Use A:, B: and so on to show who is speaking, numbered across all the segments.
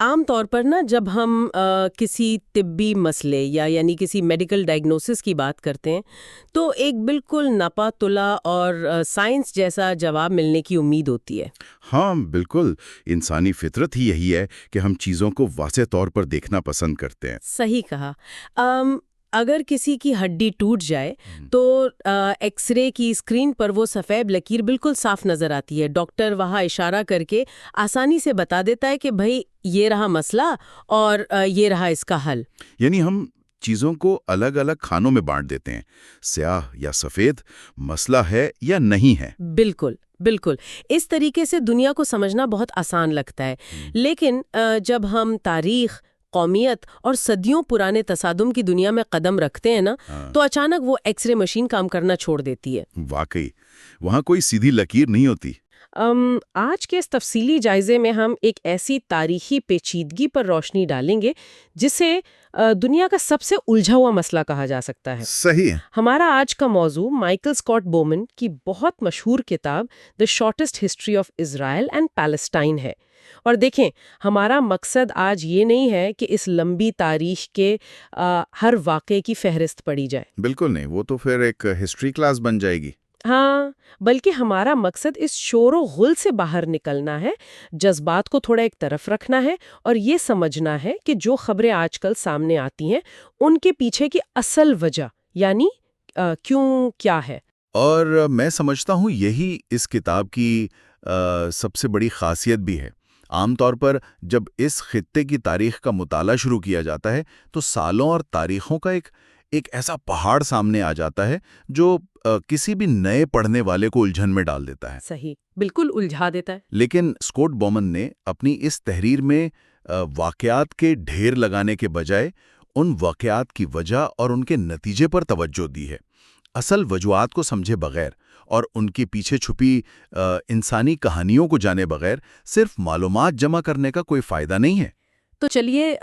A: عام طور پر نا جب ہم کسی طبی مسئلے یعنی کسی میڈیکل ڈائگنوسس کی بات کرتے ہیں تو ایک بالکل نپا تلا اور سائنس جیسا جواب ملنے کی امید ہوتی ہے۔
B: ہاں بالکل، انسانی فطرت ہی یہی ہے کہ ہم چیزوں کو واضح طور پر دیکھنا پسند کرتے ہیں۔
A: صحیح کہا۔ اگر کسی کی ہڈی ٹوٹ جائے تو ایکس رے کی اسکرین پر وہ سفید لکیر بالکل صاف نظر آتی ہے۔ ڈاکٹر وہاں اشارہ کر کے آسانی سے بتا دیتا ہے کہ بھئی یہ رہا مسئلہ اور یہ رہا اس کا حل۔
B: یعنی ہم چیزوں کو الگ الگ کھانوں میں بانٹ دیتے ہیں، سیاہ یا سفید، مسئلہ ہے یا نہیں ہے۔
A: بالکل بالکل، اس طریقے سے دنیا کو سمجھنا بہت آسان لگتا ہے، لیکن جب ہم تاریخ، قومیت اور صدیوں پرانے تصادم کی دنیا میں قدم رکھتے ہیں نا تو اچانک وہ ایکس رے مشین کام کرنا چھوڑ دیتی ہے۔
B: واقعی وہاں کوئی سیدھی لکیر نہیں ہوتی۔
A: آج کے اس تفصیلی جائزے میں ہم ایک ایسی تاریخی پیچیدگی پر روشنی ڈالیں گے جسے دنیا کا سب سے الجھا ہوا مسئلہ کہا جا سکتا ہے۔
B: صحیح ہے۔
A: ہمارا آج کا موضوع مائیکل اسکاٹ بومن کی بہت مشہور کتاب the shortest history of Israel and Palestine ہے۔ اور دیکھیں، ہمارا مقصد آج یہ نہیں ہے کہ اس لمبی تاریخ کے ہر واقعے کی فہرست پڑھی جائے۔
B: بالکل نہیں، وہ تو پھر ایک ہسٹری کلاس بن جائے گی۔
A: ہاں، بلکہ ہمارا مقصد اس شور و غل سے باہر نکلنا ہے، جذبات کو تھوڑا ایک طرف رکھنا ہے اور یہ سمجھنا ہے کہ جو خبریں آج کل سامنے آتی ہیں ان کے پیچھے کی اصل وجہ یعنی کیوں کیا ہے۔
B: اور میں سمجھتا ہوں یہی اس کتاب کی سب سے بڑی خاصیت بھی ہے۔ عام طور پر جب اس خطے کی تاریخ کا مطالعہ شروع کیا جاتا ہے تو سالوں اور تاریخوں کا ایک ایسا پہاڑ سامنے آ جاتا ہے جو کسی بھی نئے پڑھنے والے کو الجھن میں ڈال دیتا ہے۔
A: صحیح، بالکل الجھا دیتا ہے۔
B: لیکن اسکاٹ بومن نے اپنی اس تحریر میں واقعات کے ڈھیر لگانے کے بجائے ان واقعات کی وجہ اور ان کے نتیجے پر توجہ دی ہے۔ اصل وجوہات کو سمجھے بغیر اور ان کے پیچھے چھپی انسانی کہانیوں کو جانے بغیر صرف معلومات جمع کرنے کا کوئی فائدہ نہیں ہے۔
A: تو چلیے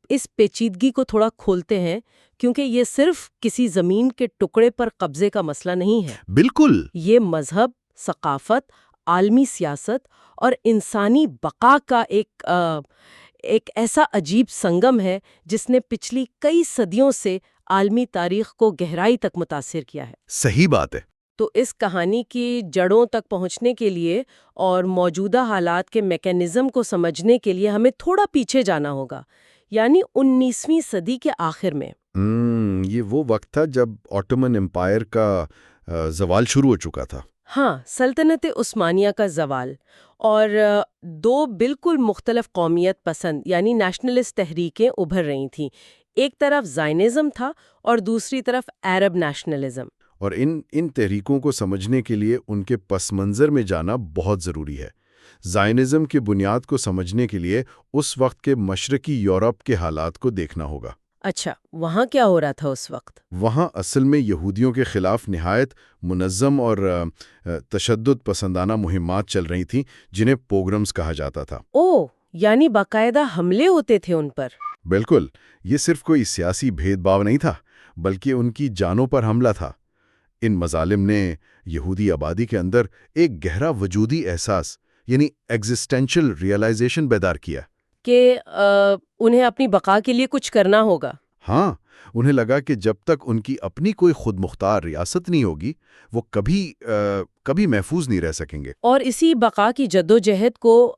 A: اس پیچیدگی کو تھوڑا کھولتے ہیں، کیونکہ یہ صرف کسی زمین کے ٹکڑے پر قبضے کا مسئلہ نہیں ہے۔
B: بالکل،
A: یہ مذہب، ثقافت، عالمی سیاست اور انسانی بقا کا ایک ایسا عجیب سنگم ہے جس نے پچھلی کئی صدیوں سے عالمی تاریخ کو گہرائی تک متاثر کیا ہے۔
B: صحیح بات ہے۔
A: تو اس کہانی کی جڑوں تک پہنچنے کے لیے اور موجودہ حالات کے میکینزم کو سمجھنے کے لیے ہمیں تھوڑا پیچھے جانا ہوگا، یعنی 19ویں صدی کے آخر میں۔
B: یہ وہ وقت تھا جب آٹومن امپائر کا زوال شروع ہو چکا تھا۔
A: ہاں، سلطنت عثمانیہ کا زوال، اور دو بالکل مختلف قومیت پسند یعنی نیشنلسٹ تحریکیں ابھر رہی تھیں۔ ایک طرف زائنزم تھا اور دوسری طرف عرب نیشنلزم۔ اور
B: ان تحریکوں کو سمجھنے کے لیے ان کے پس منظر میں جانا بہت ضروری ہے۔ زائنزم کی بنیاد کو سمجھنے کے لیے اس وقت کے مشرقی یورپ کے حالات کو دیکھنا ہوگا۔
A: اچھا، وہاں کیا ہو رہا تھا اس وقت؟
B: وہاں اصل میں یہودیوں کے خلاف نہایت منظم اور تشدد پسندانہ مہمات چل رہی تھیں جنہیں پوگرمز کہا جاتا تھا۔
A: یعنی باقاعدہ حملے ہوتے تھے ان پر؟
B: بالکل، یہ صرف کوئی سیاسی بھید بھاؤ نہیں تھا بلکہ ان کی جانوں پر حملہ تھا۔ ان مظالم نے یہودی آبادی کے اندر ایک گہرا وجودی احساس یعنی ایگزسٹینشل ریئلائزیشن بیدار کیا
A: کہ انہیں اپنی بقا کے لیے کچھ کرنا ہوگا۔
B: ہاں، انہیں لگا کہ جب تک ان کی اپنی کوئی خود مختار ریاست نہیں ہوگی وہ کبھی محفوظ نہیں رہ سکیں گے۔
A: اور اسی بقا کی جدوجہد کو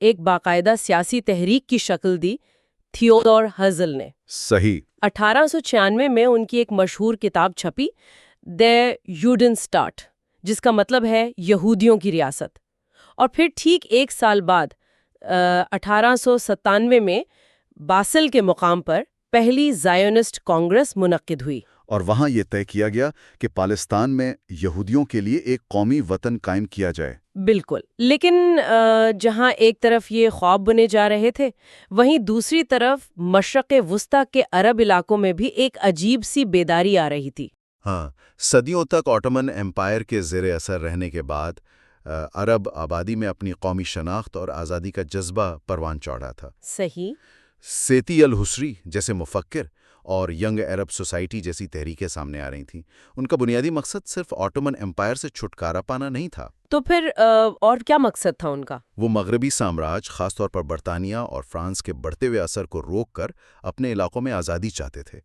A: ایک باقاعدہ سیاسی تحریک کی شکل دی تھیودور ہرزل نے۔
B: صحیح۔
A: 1896 میں ان کی ایک مشہور کتاب چھپی، دی یوڈنسٹاٹ، جس کا مطلب ہے یہودیوں کی ریاست۔ اور پھر ٹھیک ایک سال بعد 1897 میں باسل کے مقام پر پہلی زائونسٹ کانگریس منعقد ہوئی۔
B: اور وہاں یہ طے کیا گیا کہ پاکستان میں یہودیوں کے لیے ایک قومی وطن قائم کیا جائے۔
A: بالکل، لیکن جہاں ایک طرف یہ خواب بنے جا رہے تھے، وہیں دوسری طرف مشرق وسطیٰ کے عرب علاقوں میں بھی ایک عجیب سی بیداری آ رہی تھی۔
B: ہاں، صدیوں تک آٹومن امپائر کے زیر اثر رہنے کے بعد عرب آبادی میں اپنی قومی شناخت اور آزادی کا جذبہ پروان چڑھا تھا۔
A: صحیح۔
B: سیتی الحسری جیسے مفکر اور ینگ عرب سوسائٹی جیسی تحریکیں سامنے آ رہی تھیں۔ ان کا بنیادی مقصد صرف آٹومن امپائر سے چھٹکارا پانا نہیں تھا۔
A: تو پھر اور کیا مقصد تھا ان کا؟
B: وہ مغربی سامراج، خاص طور پر برطانیہ اور فرانس کے بڑھتے ہوئے اثر کو روک کر اپنے علاقوں میں آزادی چاہتے تھے۔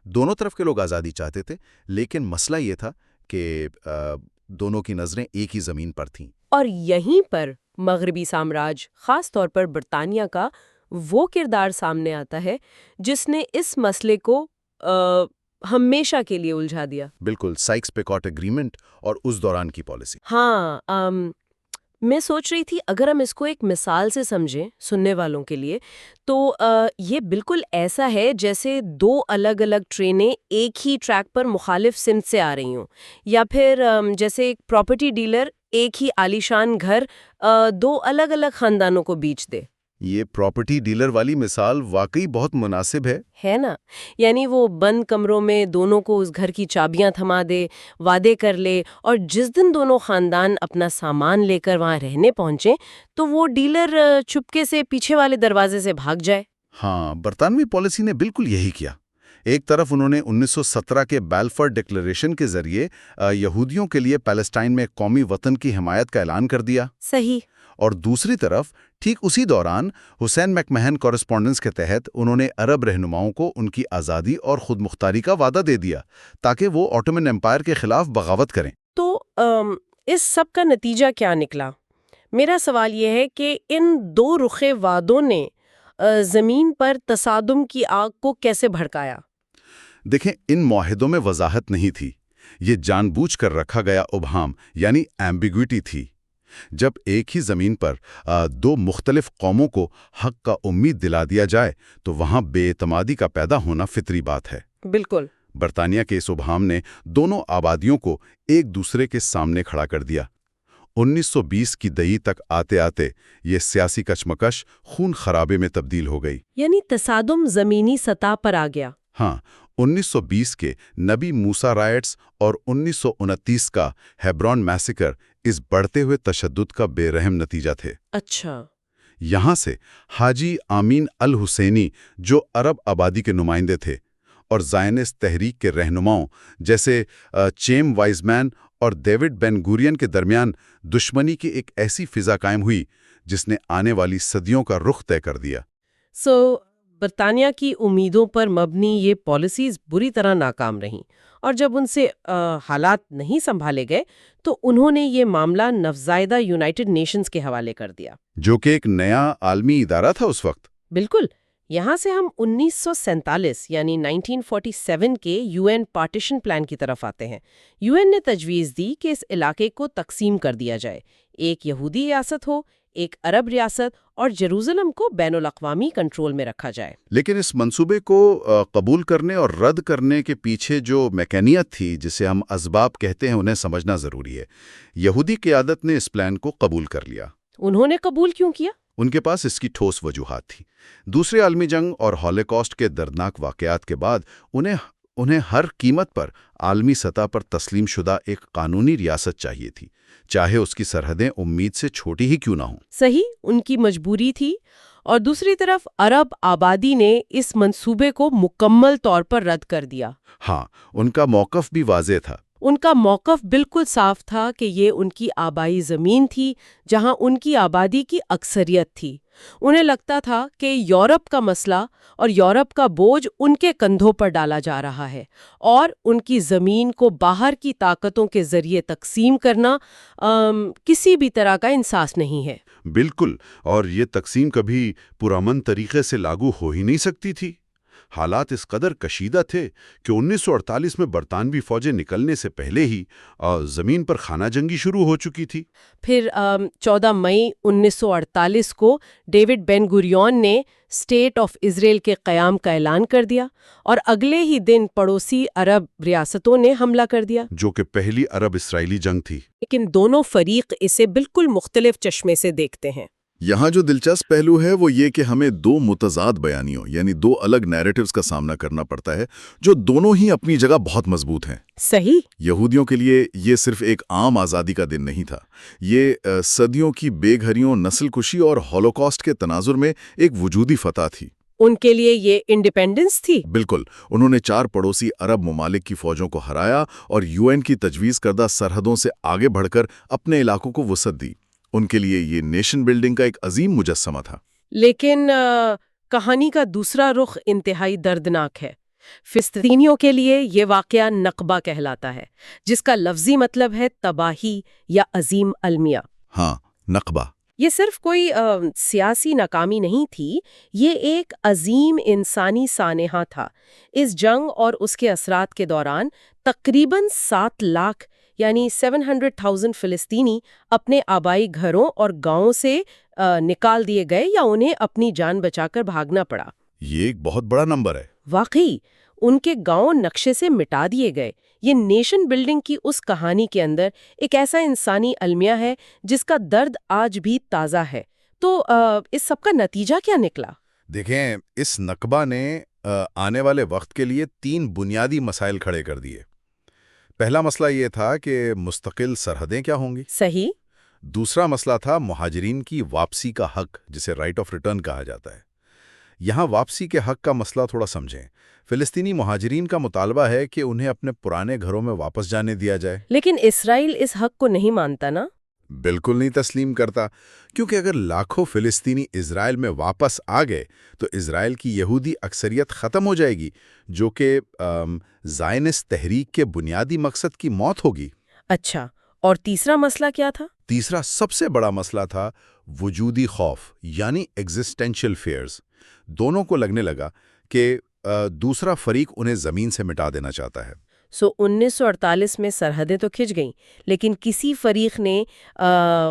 B: دونوں طرف کے لوگ آزادی چاہتے تھے، لیکن مسئلہ یہ تھا کہ دونوں کی نظریں ایک ہی زمین پر تھیں۔
A: اور یہیں پر مغربی سامراج، خاص طور پر برطانیہ کا وہ کردار سامنے آتا ہے جس نے اس مسئلے کو ہمیشہ کے لیے الجھا دیا۔
B: بالکل، سائکس پیکوٹ ایگریمنٹ اور اس دوران کی پالیسی۔
A: ہاں، میں سوچ رہی تھی اگر ہم اس کو ایک مثال سے سمجھیں سننے والوں کے لیے، تو یہ بالکل ایسا ہے جیسے دو الگ الگ ٹرینیں ایک ہی ٹریک پر مخالف سمت سے آ رہی ہوں، یا پھر جیسے ایک پراپرٹی ڈیلر ایک ہی عالیشان گھر دو الگ الگ خاندانوں کو بیچ دے۔
B: یہ پراپرٹی ڈیلر والی مثال واقعی بہت مناسب ہے
A: نا؟ یعنی وہ بند کمروں میں دونوں کو اس گھر کی چابیاں تھما دے، وعدے کر لے، اور جس دن دونوں خاندان اپنا سامان لے کر وہاں رہنے پہنچیں تو وہ ڈیلر چپکے سے پیچھے والے دروازے سے بھاگ جائے۔
B: ہاں، برطانوی پالیسی نے بالکل یہی کیا۔ ایک طرف انہوں نے 1917 کے بیلفور ڈکلریشن کے ذریعے یہودیوں کے لیے پیلسٹائن میں قومی وطن کی حمایت کا اعلان کر دیا۔
A: صحیح۔
B: اور دوسری طرف ٹھیک اسی دوران حسین میک مہن کورسپونڈنس کے تحت انہوں نے عرب رہنماؤں کو ان کی آزادی اور خود مختاری کا وعدہ دے دیا تاکہ وہ آٹومن امپائر کے خلاف بغاوت کریں۔
A: تو اس سب کا نتیجہ کیا نکلا؟ میرا سوال یہ ہے کہ ان دو رخے وعدوں نے زمین پر تصادم کی آگ کو کیسے بھڑکایا؟
B: دیکھیں، ان معاہدوں میں وضاحت نہیں تھی، یہ جان بوجھ کر رکھا گیا ابہام یعنی ایمبیگوٹی تھی۔ جب ایک ہی زمین پر دو مختلف قوموں کو حق کا امید دلا دیا جائے تو وہاں بے اعتمادی کا پیدا ہونا فطری بات ہے۔
A: بالکل۔
B: برطانیہ کے اس ابہام نے دونوں آبادیوں کو ایک دوسرے کے سامنے کھڑا کر دیا۔ 1920 کی دہی تک آتے آتے یہ سیاسی کشمکش خون خرابے میں تبدیل ہو گئی۔
A: یعنی تصادم زمینی سطح پر آ گیا۔
B: ہاں، 1920 کے نبی موسیٰ رائٹس اور 1929 کا ہیبرون میسیکر اس بڑھتے ہوئے تشدد کا بے رحم نتیجہ تھے۔
A: اچھا۔
B: یہاں سے حاجی آمین الحسینی جو عرب آبادی کے نمائندے تھے اور زائنسٹ تحریک کے رہنماؤں جیسے چیم وائزمین اور ڈیوڈ بین گورین کے درمیان دشمنی کی ایک ایسی فضا قائم ہوئی جس نے آنے والی صدیوں کا رخ طے کر دیا۔
A: برطانیہ کی امیدوں پر مبنی یہ پالیسیز بری طرح ناکام رہیں، اور جب ان سے حالات نہیں سنبھالے گئے تو انہوں نے یہ معاملہ نوزائیدہ یونائٹڈ نیشنز کے حوالے کر دیا،
B: جو کہ ایک نیا عالمی ادارہ تھا اس وقت۔
A: بالکل۔ یہاں سے ہم 1947 یعنی 1947 کے یو این پارٹیشن پلان کی طرف آتے ہیں۔ یو این نے تجویز دی کہ اس علاقے کو تقسیم کر دیا جائے، ایک یہودی ریاست ہو، ایک عرب ریاست، اور جیروزلم کو بین الاقوامی کنٹرول میں رکھا جائے۔
B: لیکن اس منصوبے کو قبول کرنے اور رد کرنے کے پیچھے جو میکانیت تھی، جسے ہم اسباب کہتے ہیں، انہیں سمجھنا ضروری ہے۔ یہودی قیادت نے اس پلان کو قبول کر لیا۔
A: انہوں نے قبول کیوں کیا؟
B: ان کے پاس اس کی ٹھوس وجوہات تھی۔ دوسرے عالمی جنگ اور ہولوکاسٹ کے دردناک واقعات کے بعد انہیں ہر قیمت پر عالمی سطح پر تسلیم شدہ ایک قانونی ریاست چاہیے تھی، چاہے اس کی سرحدیں امید سے چھوٹی ہی کیوں نہ ہوں۔
A: صحیح، ان کی مجبوری تھی۔ اور دوسری طرف عرب آبادی نے اس منصوبے کو مکمل طور پر رد کر دیا۔
B: ہاں، ان کا موقف بھی واضح تھا۔
A: ان کا موقف بالکل صاف تھا کہ یہ ان کی آبائی زمین تھی جہاں ان کی آبادی کی اکثریت تھی۔ انہیں لگتا تھا کہ یورپ کا مسئلہ اور یورپ کا بوجھ ان کے کندھوں پر ڈالا جا رہا ہے، اور ان کی زمین کو باہر کی طاقتوں کے ذریعے تقسیم کرنا کسی بھی طرح کا انصاف نہیں ہے۔
B: بالکل، اور یہ تقسیم کبھی پرامن طریقے سے لاگو ہو ہی نہیں سکتی تھی۔ حالات اس قدر کشیدہ تھے کہ 1948 میں برطانوی فوجیں نکلنے سے پہلے ہی زمین پر خانہ جنگی شروع ہو چکی تھی۔
A: پھر 14 مئی 1948 کو ڈیوڈ بین گوریون نے اسٹیٹ آف اسرائیل کے قیام کا اعلان کر دیا، اور اگلے ہی دن پڑوسی عرب ریاستوں نے حملہ کر دیا،
B: جو کہ پہلی عرب اسرائیلی جنگ تھی۔
A: لیکن دونوں فریق اسے بالکل مختلف چشمے سے دیکھتے ہیں۔
C: یہاں جو دلچسپ پہلو ہے وہ یہ کہ ہمیں دو متضاد بیانیوں یعنی دو الگ نیریٹیوز کا سامنا کرنا پڑتا ہے جو دونوں ہی اپنی جگہ بہت مضبوط ہیں۔
A: صحیح۔
C: یہودیوں کے لیے یہ صرف ایک عام آزادی کا دن نہیں تھا، یہ صدیوں کی بے گھریوں، نسل کشی اور ہولوکاسٹ کے تناظر میں ایک وجودی فتح تھی۔
A: ان کے لیے یہ انڈیپینڈنس تھی؟
C: بالکل، انہوں نے 4 پڑوسی عرب ممالک کی فوجوں کو ہرایا اور UN کی تجویز کردہ سرحدوں سے آگے بڑھ کر اپنے علاقوں کو وسعت دی۔ ان کے لیے یہ نیشن بلڈنگ کا ایک عظیم مجسمہ تھا۔
A: لیکن کہانی کا دوسرا رخ انتہائی دردناک ہے۔ فلسطینیوں کے لیے یہ واقعہ نقبہ کہلاتا ہے، جس کا لفظی مطلب ہے تباہی یا عظیم المیہ۔
C: ہاں، نقبہ۔
A: یہ صرف کوئی سیاسی ناکامی نہیں تھی، یہ ایک عظیم انسانی سانحہ تھا۔ اس جنگ اور اس کے اثرات کے دوران تقریباً 7 لاکھ یعنی 700,000 فلسطینی اپنے آبائی گھروں اور گاؤں سے نکال دیے گئے یا انہیں اپنی جان بچا کر بھاگنا پڑا۔
C: یہ ایک بہت بڑا نمبر ہے۔
A: واقعی ان کے گاؤں نقشے سے مٹا دیے گئے۔ یہ نیشن بلڈنگ کی اس کہانی کے اندر ایک ایسا انسانی المیہ ہے جس کا درد آج بھی تازہ ہے۔ تو اس سب کا نتیجہ کیا نکلا؟
B: دیکھیں، اس نقبہ نے آنے والے وقت کے لیے 3 بنیادی مسائل کھڑے کر دیے۔ پہلا مسئلہ یہ تھا کہ مستقل سرحدیں کیا ہوں گی۔
A: صحیح۔
B: دوسرا مسئلہ تھا مہاجرین کی واپسی کا حق، جسے رائٹ آف ریٹرن کہا جاتا ہے۔ یہاں واپسی کے حق کا مسئلہ تھوڑا سمجھیں۔ فلسطینی مہاجرین کا مطالبہ ہے کہ انہیں اپنے پرانے گھروں میں واپس جانے دیا جائے۔
A: لیکن اسرائیل اس حق کو نہیں مانتا نا؟
B: بالکل نہیں تسلیم کرتا، کیونکہ اگر لاکھوں فلسطینی اسرائیل میں واپس آ گئے تو اسرائیل کی یہودی اکثریت ختم ہو جائے گی، جو کہ زائنسٹ تحریک کے بنیادی مقصد کی موت ہوگی۔
A: اچھا، اور تیسرا مسئلہ کیا تھا؟
B: تیسرا سب سے بڑا مسئلہ تھا وجودی خوف، یعنی ایگزسٹینشل فیئرز۔ دونوں کو لگنے لگا کہ دوسرا فریق انہیں زمین سے مٹا دینا چاہتا ہے۔
A: 1948 میں سرحدیں تو کھنچ گئیں، لیکن کسی فریق نے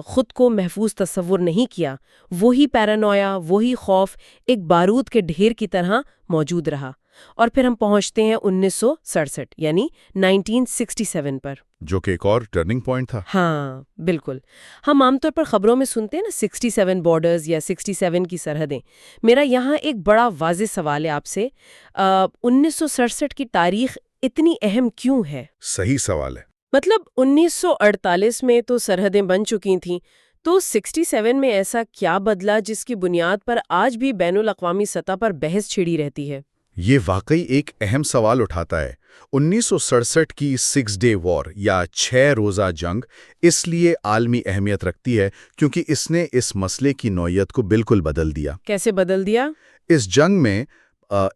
A: خود کو محفوظ تصور نہیں کیا۔ وہی پیرانویا، وہی خوف ایک بارود کے ڈھیر کی طرح موجود رہا۔ اور پھر ہم پہنچتے ہیں 1967 یعنی 1967 پر،
B: جو کہ ایک اور ٹرننگ پوائنٹ تھا۔
A: ہاں بالکل۔ ہم عام طور پر خبروں میں سنتے ہیں نا 67 بارڈرز یا 67 کی سرحدیں۔ میرا یہاں ایک بڑا واضح سوال ہے آپ سے، 1967 کی تاریخ اتنی اہم کیوں ہے؟
B: صحیح سوال ہے۔
A: مطلب 1948 میں تو سرحدیں بن چکی تھیں، تو 67 میں ایسا کیا بدلا جس کی بنیاد پر آج بھی بین الاقوامی سطح پر بحث چھڑی رہتی ہے؟
B: یہ واقعی ایک اہم سوال اٹھاتا ہے۔ 1967 کی 6 ڈے وار یا 6 روزہ جنگ اس لیے عالمی اہمیت رکھتی ہے کیونکہ اس نے اس مسئلے کی نوعیت کو بالکل بدل دیا۔
A: کیسے بدل دیا؟
B: اس جنگ میں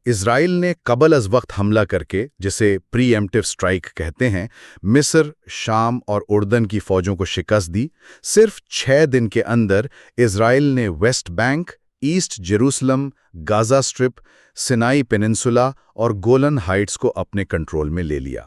B: اسرائیل نے قبل از وقت حملہ کر کے، جسے پری ایمپٹیو سٹرائک کہتے ہیں، مصر، شام اور اردن کی فوجوں کو شکست دی۔ صرف 6 دن کے اندر اسرائیل نے West Bank, East Jerusalem, Gaza Strip, Sinai Peninsula اور گولن ہائٹس کو اپنے کنٹرول میں لے لیا۔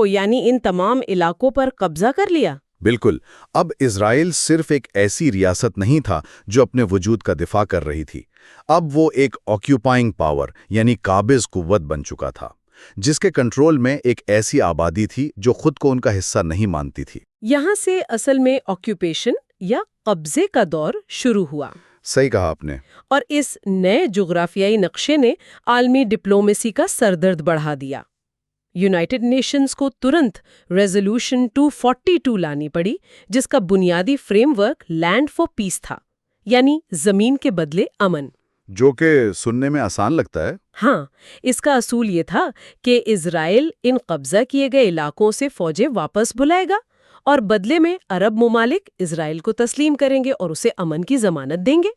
A: یعنی ان تمام علاقوں پر قبضہ کر لیا؟
B: بالکل۔ اب اسرائیل صرف ایک ایسی ریاست نہیں تھا جو اپنے وجود کا دفاع کر رہی تھی، اب وہ ایک آکیوپائنگ پاور یعنی قابض قوت بن چکا تھا، جس کے کنٹرول میں ایک ایسی آبادی تھی جو خود کو ان کا حصہ نہیں مانتی تھی۔
A: یہاں سے اصل میں آکیوپیشن یا قبضے کا دور شروع ہوا۔
B: صحیح کہا آپ نے۔
A: اور اس نئے جغرافیائی نقشے نے عالمی ڈپلومیسی کا سردرد بڑھا دیا۔ یونائٹڈ نیشنز کو ترنت ریزولوشن 242 لانی پڑی، جس کا بنیادی فریم ورک لینڈ فار پیس تھا، یعنی زمین کے بدلے امن۔
C: جو کہ سننے میں آسان لگتا ہے۔
A: ہاں، اس کا اصول یہ تھا کہ اسرائیل ان قبضہ کیے گئے علاقوں سے فوجیں واپس بلائے گا اور بدلے میں عرب ممالک اسرائیل کو تسلیم کریں گے اور اسے امن کی ضمانت دیں گے۔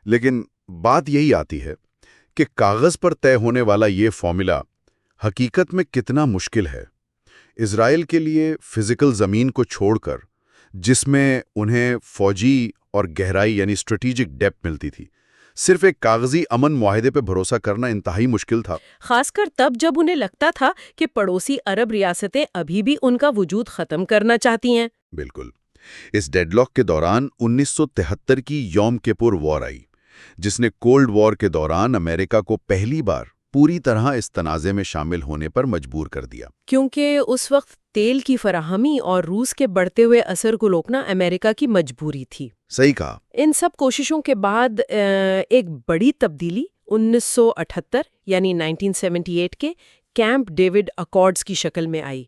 C: لیکن بات یہی آتی ہے کہ کاغذ پر طے ہونے والا یہ فارمولا حقیقت میں کتنا مشکل ہے۔ اسرائیل کے لیے فزیکل زمین کو چھوڑ کر، جس میں انہیں فوجی اور گہرائی یعنی اسٹریٹجک ڈیپتھ ملتی تھی، صرف ایک کاغذی امن معاہدے پہ بھروسہ کرنا انتہائی مشکل تھا،
A: خاص کر تب جب انہیں لگتا تھا کہ پڑوسی عرب ریاستیں ابھی بھی ان کا وجود ختم کرنا چاہتی ہیں۔
C: بالکل۔ اس ڈیڈ لاک کے دوران 1973 کی یوم کپور وار آئی، جس نے کولڈ وار کے دوران امریکہ کو پہلی بار پوری طرح اس تنازع میں شامل ہونے پر مجبور کر دیا۔
A: کیونکہ اس وقت تیل کی فراہمی اور روس کے بڑھتے ہوئے اثر کو روکنا امریکہ کی مجبوری تھی۔
C: صحیح کہا۔
A: ان سب کوششوں کے بعد ایک بڑی تبدیلی 1978 یعنی 1978 کے کیمپ ڈیوڈ اکارڈز کی شکل میں آئی۔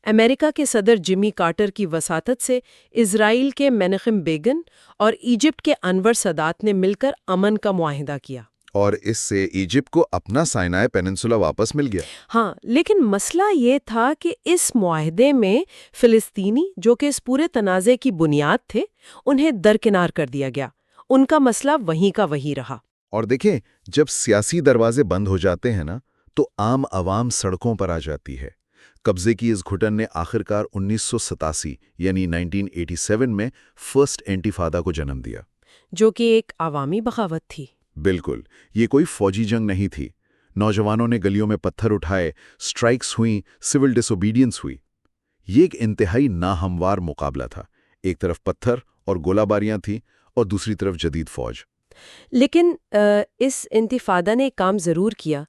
A: امریکہ کے صدر جمی کارٹر کی وساطت سے اسرائیل کے میناخم بیگن اور ایجپٹ کے انور سادات نے مل کر امن کا معاہدہ کیا۔
C: اور اس سے ایجپٹ کو اپنا سائنائے پیننسولا واپس مل گیا۔
A: ہاں، لیکن مسئلہ یہ تھا کہ اس معاہدے میں فلسطینی، جو کہ اس پورے تنازع کی بنیاد تھے، انہیں درکنار کر دیا گیا۔ ان کا مسئلہ وہیں کا وہیں رہا۔
C: اور دیکھیں، جب سیاسی دروازے بند ہو جاتے ہیں نا، تو عام عوام سڑکوں پر آ جاتی ہے۔ قبضے کی اس گھٹن نے آخرکار 1987 یعنی 1987 میں فرسٹ انتفاضہ کو جنم دیا،
A: جو کہ ایک عوامی بغاوت تھی۔
C: بالکل، یہ کوئی فوجی جنگ نہیں تھی۔ نوجوانوں نے گلیوں میں پتھر اٹھائے، سٹرائکس ہوئیں، سول ڈس اوبیڈینس ہوئی۔ یہ ایک انتہائی ناہموار مقابلہ تھا۔ ایک طرف پتھر اور گولہ باریاں تھیں اور دوسری طرف جدید فوج۔
A: لیکن اس انتفاضہ نے ایک کام ضرور کیا۔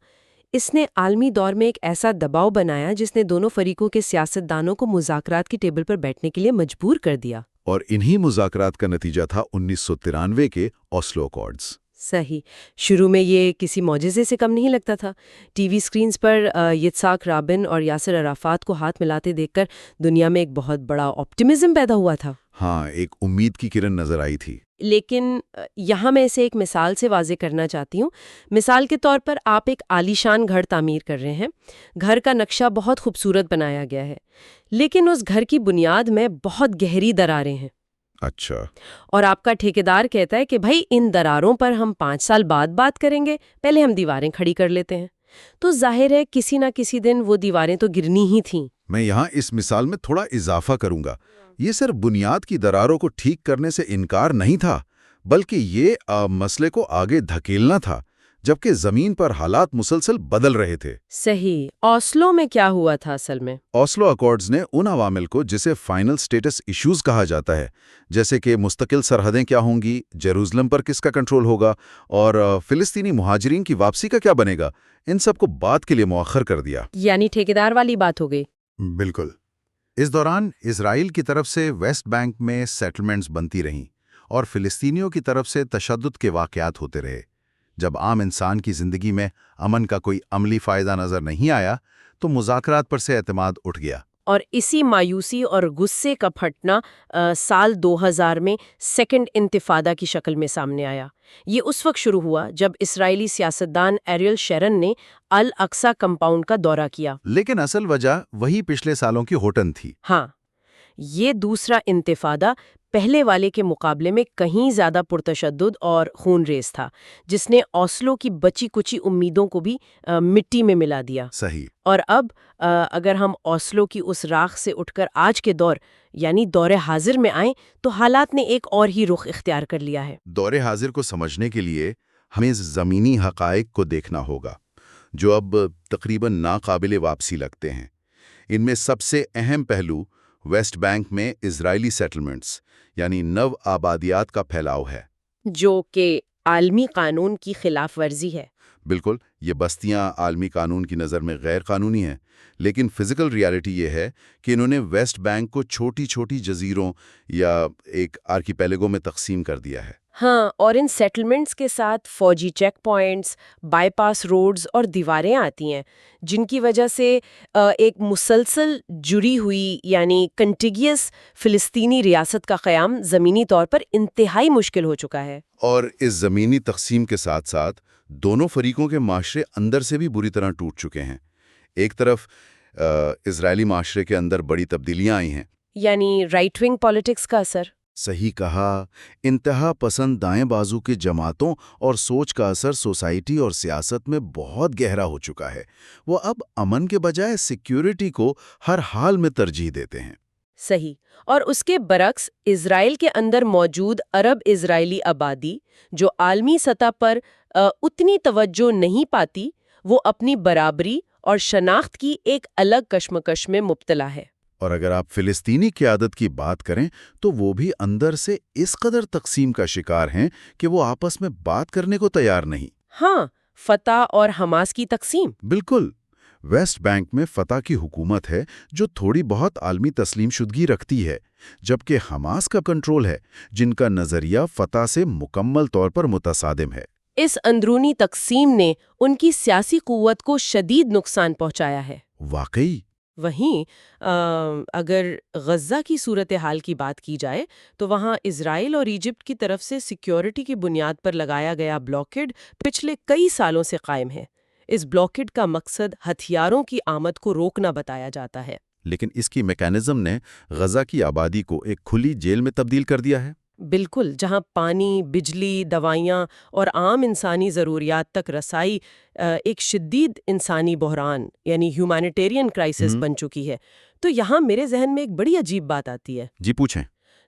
A: اس نے عالمی دور میں ایک ایسا دباؤ بنایا جس نے دونوں فریقوں کے سیاستدانوں کو مذاکرات کی ٹیبل پر بیٹھنے کے لیے مجبور کر دیا۔
C: اور انہی مذاکرات کا نتیجہ تھا 1993 کے اوسلو اکارڈز۔
A: صحیح۔ شروع میں یہ کسی معجزے سے کم نہیں لگتا تھا۔ ٹی وی سکرینز پر یtzhak رابن اور یاسر عرفات کو ہاتھ ملاتے دیکھ کر دنیا میں ایک بہت بڑا آپٹیمزم پیدا ہوا تھا۔
C: ہاں، ایک امید کی کرن نظر آئی تھی۔
A: لیکن یہاں میں اسے ایک مثال سے واضح کرنا چاہتی ہوں۔ مثال کے طور پر آپ ایک عالیشان گھر تعمیر کر رہے ہیں۔ گھر کا نقشہ بہت خوبصورت بنایا گیا ہے، لیکن اس گھر کی بنیاد میں بہت گہری دراریں ہیں۔
C: اچھا۔
A: اور آپ کا ٹھیکیدار کہتا ہے کہ بھائی ان دراروں پر ہم 5 سال بعد بات کریں گے، پہلے ہم دیواریں کھڑی کر لیتے ہیں۔ تو ظاہر ہے کسی نہ کسی دن وہ دیواریں تو گرنی ہی تھیں۔
C: میں یہاں اس مثال میں تھوڑا اضافہ کروں گا۔ یہ صرف بنیاد کی دراروں کو ٹھیک کرنے سے انکار نہیں تھا، بلکہ یہ مسئلے کو آگے دھکیلنا تھا، جبکہ زمین پر حالات مسلسل بدل رہے تھے۔
A: صحیح۔ اوسلو میں کیا ہوا تھا اصل میں؟
C: اوسلو اکارڈز نے ان عوامل کو جسے فائنل سٹیٹس ایشوز کہا جاتا ہے، جیسے کہ مستقل سرحدیں کیا ہوں گی، جیروزلم پر کس کا کنٹرول ہوگا، اور فلسطینی مہاجرین کی واپسی کا کیا بنے گا، ان سب کو بعد کے لیے مؤخر کر دیا۔
A: یعنی ٹھیکیدار والی بات ہو گئی۔
C: بالکل۔ اس دوران اسرائیل کی طرف سے ویسٹ بینک میں سیٹلمنٹس بنتی رہیں اور فلسطینیوں کی طرف سے تشدد کے واقعات ہوتے رہے۔ جب عام انسان کی زندگی میں امن کا کوئی عملی فائدہ نظر نہیں آیا تو مذاکرات پر سے اعتماد اٹھ گیا۔
A: اور اسی مایوسی اور غصے کا پھٹنا سال 2000 میں سیکنڈ انتفاضہ کی شکل میں سامنے آیا۔ یہ اس وقت شروع ہوا جب اسرائیلی سیاستدان ایریل شیرن نے الاقصی کمپاؤنڈ کا دورہ کیا۔
C: لیکن اصل وجہ وہی پچھلے سالوں کی ہوٹن تھی۔
A: ہاں، یہ دوسرا انتفاضہ پہلے والے کے مقابلے میں کہیں زیادہ پرتشدد اور خون ریز تھا، جس نے اوسلو کی بچی کچی امیدوں کو بھی مٹی میں ملا دیا۔
C: صحیح۔
A: اور اب اگر ہم اوسلو کی اس راکھ سے اٹھ کر آج کے دور یعنی دور حاضر میں آئیں تو حالات نے ایک اور ہی رخ اختیار کر لیا ہے۔
C: دور حاضر کو سمجھنے کے لیے ہمیں زمینی حقائق کو دیکھنا ہوگا، جو اب تقریباً ناقابل واپسی لگتے ہیں۔ ان میں سب سے اہم پہلو ویسٹ بینک میں اسرائیلی سیٹلمنٹس یعنی نو آبادیات کا پھیلاؤ ہے،
A: جو کہ عالمی قانون کی خلاف ورزی ہے۔
C: بالکل، یہ بستیاں عالمی قانون کی نظر میں غیر قانونی ہیں، لیکن فزیکل ریالٹی یہ ہے کہ انہوں نے ویسٹ بینک کو چھوٹی چھوٹی جزیروں یا ایک آرکیپیلگو میں تقسیم کر دیا ہے۔
A: ہاں، اور ان سیٹلمنٹس کے ساتھ فوجی check points, by pass roads اور دیواریں آتی ہیں، جن کی وجہ سے ایک مسلسل جڑی ہوئی یعنی کنٹیگیس فلسطینی ریاست کا قیام زمینی طور پر انتہائی مشکل ہو چکا ہے۔
C: اور اس زمینی تقسیم کے ساتھ ساتھ دونوں فریقوں کے معاشرے اندر سے بھی بری طرح ٹوٹ چکے ہیں۔ ایک طرف اسرائیلی معاشرے کے اندر بڑی تبدیلیاں آئی ہیں،
A: یعنی رائٹ ونگ پالیٹکس کا اثر۔
C: صحیح کہا، انتہا پسند دائیں بازو کی جماعتوں اور سوچ کا اثر سوسائٹی اور سیاست میں بہت گہرا ہو چکا ہے۔ وہ اب امن کے بجائے سیکیورٹی کو ہر حال میں ترجیح دیتے ہیں۔
A: صحیح۔ اور اس کے برعکس اسرائیل کے اندر موجود عرب اسرائیلی آبادی جو عالمی سطح پر اتنی توجہ نہیں پاتی، وہ اپنی برابری اور شناخت کی ایک الگ کشمکش میں مبتلا ہے۔
C: اور اگر آپ فلسطینی قیادت کی بات کریں تو وہ بھی اندر سے اس قدر تقسیم کا شکار ہیں کہ وہ آپس میں بات کرنے کو تیار نہیں۔
A: ہاں، فتح اور حماس کی تقسیم۔
C: بالکل، ویسٹ بینک میں فتح کی حکومت ہے جو تھوڑی بہت عالمی تسلیم شدگی رکھتی ہے، جبکہ حماس کا کنٹرول ہے جن کا نظریہ فتح سے مکمل طور پر متصادم ہے۔
A: اس اندرونی تقسیم نے ان کی سیاسی قوت کو شدید نقصان پہنچایا ہے۔
C: واقعی
A: وہیں اگر غزہ کی صورتحال کی بات کی جائے تو وہاں اسرائیل اور ایجپٹ کی طرف سے سیکیورٹی کی بنیاد پر لگایا گیا بلاکیڈ پچھلے کئی سالوں سے قائم ہے۔ اس بلاکیڈ کا مقصد ہتھیاروں کی آمد کو روکنا بتایا جاتا ہے۔
B: لیکن اس کی میکانزم نے غزہ کی آبادی کو ایک کھلی جیل میں تبدیل کر دیا ہے۔
A: بالکل، جہاں پانی، بجلی، دوائیاں اور عام انسانی ضروریات تک رسائی ایک شدید انسانی بحران یعنی ہیومینیٹیرین کرائسس بن چکی ہے۔ تو یہاں میرے ذہن میں ایک بڑی عجیب بات آتی ہے۔
B: جی پوچھیں۔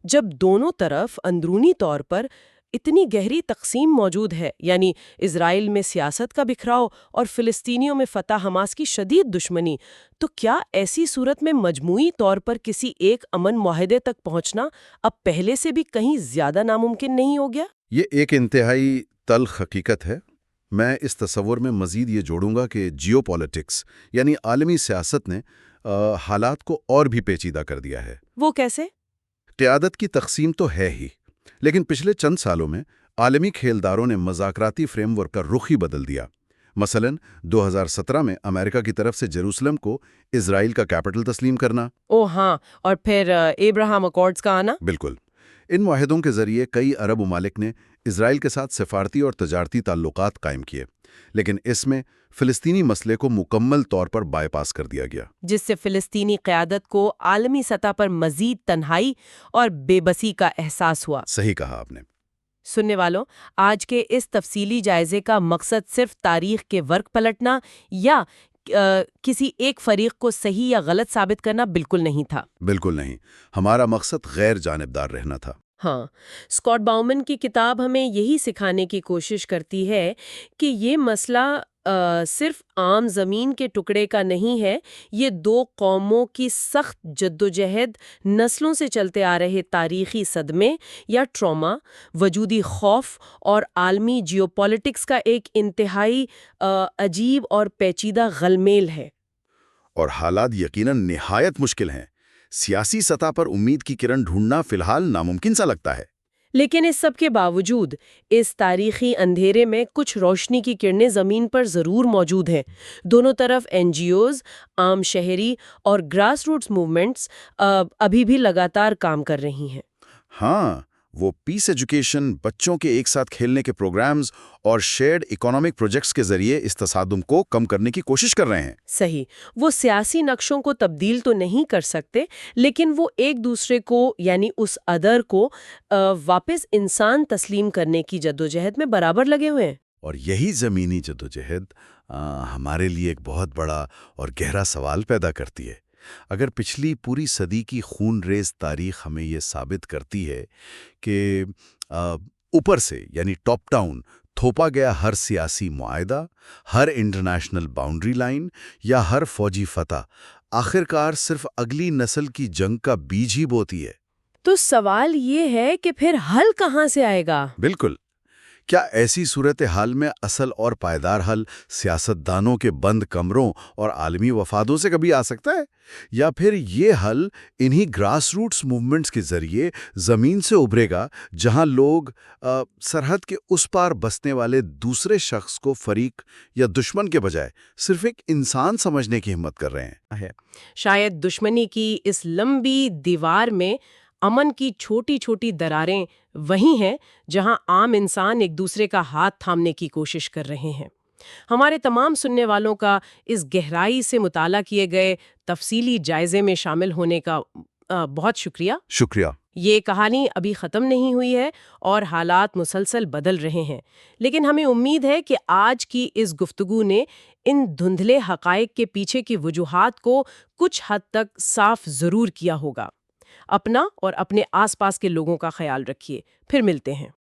A: جب دونوں طرف اندرونی طور پر اتنی گہری تقسیم موجود ہے، یعنی اسرائیل میں سیاست کا بکھراؤ اور فلسطینیوں میں فتح حماس کی شدید دشمنی، تو کیا ایسی صورت میں مجموعی طور پر کسی ایک امن معاہدے تک پہنچنا اب پہلے سے بھی کہیں زیادہ ناممکن نہیں ہو گیا؟
C: یہ ایک انتہائی تلخ حقیقت ہے۔ میں اس تصور میں مزید یہ جوڑوں گا کہ جیو پالیٹکس یعنی عالمی سیاست نے حالات کو اور بھی پیچیدہ کر دیا ہے۔
A: وہ کیسے؟
C: قیادت کی تقسیم تو ہے ہی، لیکن پچھلے چند سالوں میں عالمی کھیلداروں نے مذاکراتی فریم ورک کا رخ ہی بدل دیا۔ مثلا 2017 میں امریکہ کی طرف سے جیروسلم کو اسرائیل کا کیپٹل تسلیم کرنا۔
A: او ہاں، اور پھر ایبراہم اکارڈز کا آنا۔
C: بالکل، ان معاہدوں کے ذریعے کئی عرب ممالک نے اسرائیل کے ساتھ سفارتی اور تجارتی تعلقات قائم کیے، لیکن اس میں فلسطینی مسئلے کو مکمل طور پر بائی پاس کر دیا گیا،
A: جس سے فلسطینی قیادت کو عالمی سطح پر مزید تنہائی اور بے بسی کا احساس ہوا۔
C: صحیح کہا آپ نے۔
A: سننے والوں، آج کے اس تفصیلی جائزے کا مقصد صرف تاریخ کے ورق پلٹنا یا کسی ایک فریق کو صحیح یا غلط ثابت کرنا بالکل نہیں تھا۔
C: بالکل نہیں، ہمارا مقصد غیر جانبدار رہنا تھا۔
A: ہاں، اسکاٹ باؤمن کی کتاب ہمیں یہی سکھانے کی کوشش کرتی ہے کہ یہ مسئلہ صرف عام زمین کے ٹکڑے کا نہیں ہے، یہ دو قوموں کی سخت جدوجہد، نسلوں سے چلتے آ رہے تاریخی صدمے یا ٹراما، وجودی خوف اور عالمی جیو پالیٹکس کا ایک انتہائی عجیب اور پیچیدہ غلمیل ہے۔
C: اور حالات یقیناً نہایت مشکل ہیں۔ سیاسی سطح پر امید کی کرن ڈھونڈنا فی الحال ناممکن سا لگتا ہے،
A: لیکن اس سب کے باوجود اس تاریخی اندھیرے میں کچھ روشنی کی کرنیں زمین پر ضرور موجود ہیں۔ دونوں طرف این جی اوز، عام شہری اور گراس روٹس موومنٹس ابھی بھی لگاتار کام کر رہی ہیں۔
C: ہاں، وہ پیس ایجوکیشن، بچوں کے ایک ساتھ کھیلنے کے پروگرامز اور شیئرڈ اکنامک پروجیکٹس کے ذریعے اس تصادم کو کم کرنے کی کوشش کر رہے ہیں۔
A: صحیح، وہ سیاسی نقشوں کو تبدیل تو نہیں کر سکتے، لیکن وہ ایک دوسرے کو یعنی اس ادر کو واپس انسان تسلیم کرنے کی جدوجہد میں برابر لگے ہوئے ہیں۔
C: اور یہی زمینی جدوجہد ہمارے لیے ایک بہت بڑا اور گہرا سوال پیدا کرتی ہے۔ اگر پچھلی پوری صدی کی خون ریز تاریخ ہمیں یہ ثابت کرتی ہے کہ اوپر سے یعنی ٹاپ ڈاؤن تھوپا گیا ہر سیاسی معاہدہ، ہر انٹرنیشنل باؤنڈری لائن یا ہر فوجی فتح آخرکار صرف اگلی نسل کی جنگ کا بیج ہی بوتی ہے،
A: تو سوال یہ ہے کہ پھر حل کہاں سے آئے گا؟
C: بالکل، کیا ایسی صورتحال میں اصل اور پائیدار حل سیاستدانوں کے بند کمروں اور عالمی وفادوں سے کبھی آ سکتا ہے، یا پھر یہ حل انہی گراس روٹس موومنٹس کے ذریعے زمین سے ابھرے گا، جہاں لوگ سرحد کے اس پار بسنے والے دوسرے شخص کو فریق یا دشمن کے بجائے صرف ایک انسان سمجھنے کی ہمت کر رہے ہیں؟
A: شاید دشمنی کی اس لمبی دیوار میں امن کی چھوٹی چھوٹی دراریں وہی ہیں جہاں عام انسان ایک دوسرے کا ہاتھ تھامنے کی کوشش کر رہے ہیں۔ ہمارے تمام سننے والوں کا اس گہرائی سے مطالعہ کیے گئے تفصیلی جائزے میں شامل ہونے کا بہت شکریہ۔
C: شکریہ۔
A: یہ کہانی ابھی ختم نہیں ہوئی ہے اور حالات مسلسل بدل رہے ہیں، لیکن ہمیں امید ہے کہ آج کی اس گفتگو نے ان دھندلے حقائق کے پیچھے کی وجوہات کو کچھ حد تک صاف ضرور کیا ہوگا۔ اپنا اور اپنے آس پاس کے لوگوں کا خیال رکھیے، پھر ملتے ہیں۔